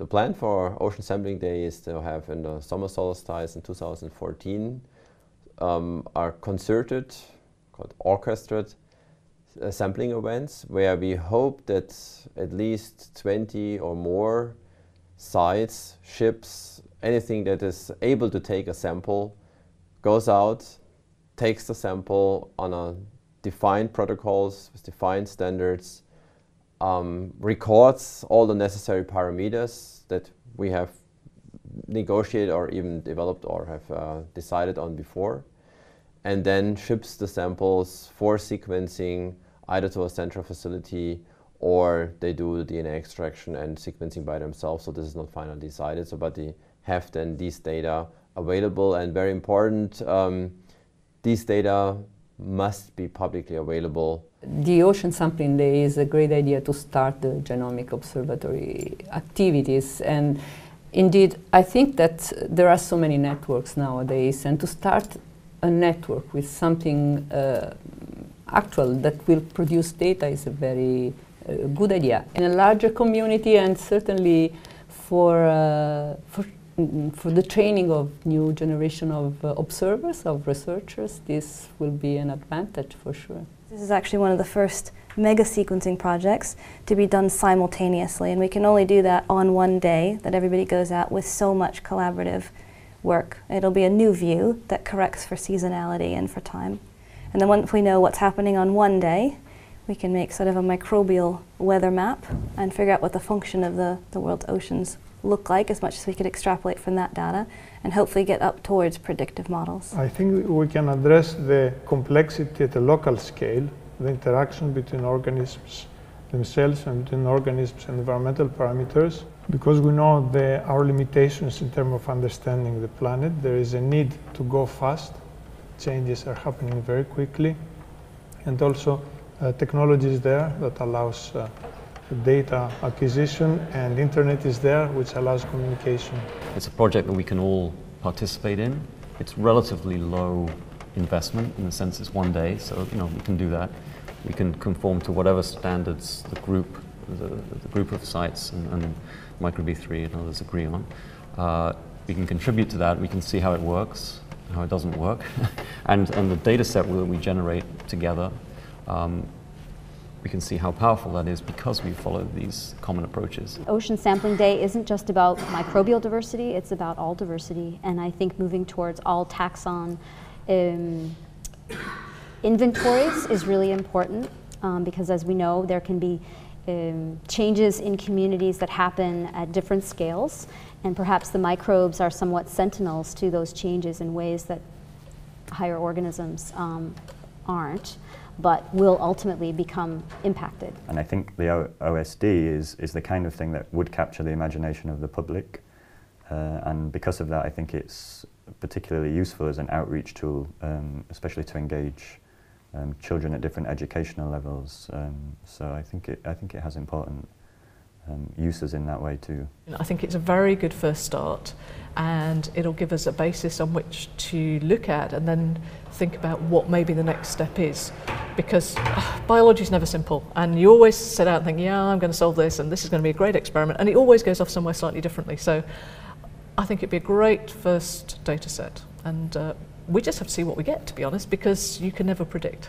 The plan for Ocean Sampling Day is to have in the summer solstice in 2014 are concerted, called orchestrated sampling events, where we hope that at least 20 or more sites, ships, anything that is able to take a sample, goes out, takes the sample on a defined protocols, with defined standards, records all the necessary parameters that we have negotiated or even developed or have decided on before, and then ships the samples for sequencing either to a central facility or they do DNA extraction and sequencing by themselves. So this is not finally decided, so but they have then these data available, and very important, these data must be publicly available. The Ocean Sampling Day is a great idea to start the genomic observatory activities, and indeed I think that there are so many networks nowadays, and to start a network with something actual that will produce data is a very good idea. In a larger community, and certainly for the training of new generation of observers, of researchers, this will be an advantage for sure. This is actually one of the first mega sequencing projects to be done simultaneously, and we can only do that on one day that everybody goes out with so much collaborative work. It'll be a new view that corrects for seasonality and for time. And then once we know what's happening on one day, we can make sort of a microbial weather map and figure out what the function of the world's oceans look like, as much as we could extrapolate from that data, and hopefully get up towards predictive models. I think we can address the complexity at a local scale, the interaction between organisms themselves and between organisms and environmental parameters. Because we know our limitations in terms of understanding the planet, there is a need to go fast. Changes are happening very quickly, and also technology is there that allows data acquisition, and internet is there which allows communication. It's a project that we can all participate in. It's relatively low investment in the sense it's one day, so we can do that. We can conform to whatever standards the group of sites and MicroB3 and others agree on. We can contribute to that. We can see how it works, how it doesn't work, and the data set that we generate together, we can see how powerful that is because we follow these common approaches. Ocean Sampling Day isn't just about microbial diversity, it's about all diversity, and I think moving towards all taxon inventories is really important because, as we know, there can be changes in communities that happen at different scales, and perhaps the microbes are somewhat sentinels to those changes in ways that higher organisms aren't, but will ultimately become impacted. And I think the OSD is the kind of thing that would capture the imagination of the public, and because of that I think it's particularly useful as an outreach tool, especially to engage children at different educational levels. So I think it has important uses in that way too. I think it's a very good first start, and it'll give us a basis on which to look at and then think about what maybe the next step is, because biology is never simple, and you always set out and think, yeah, I'm going to solve this and this is going to be a great experiment, and it always goes off somewhere slightly differently. So I think it'd be a great first data set, and we just have to see what we get, to be honest, because you can never predict.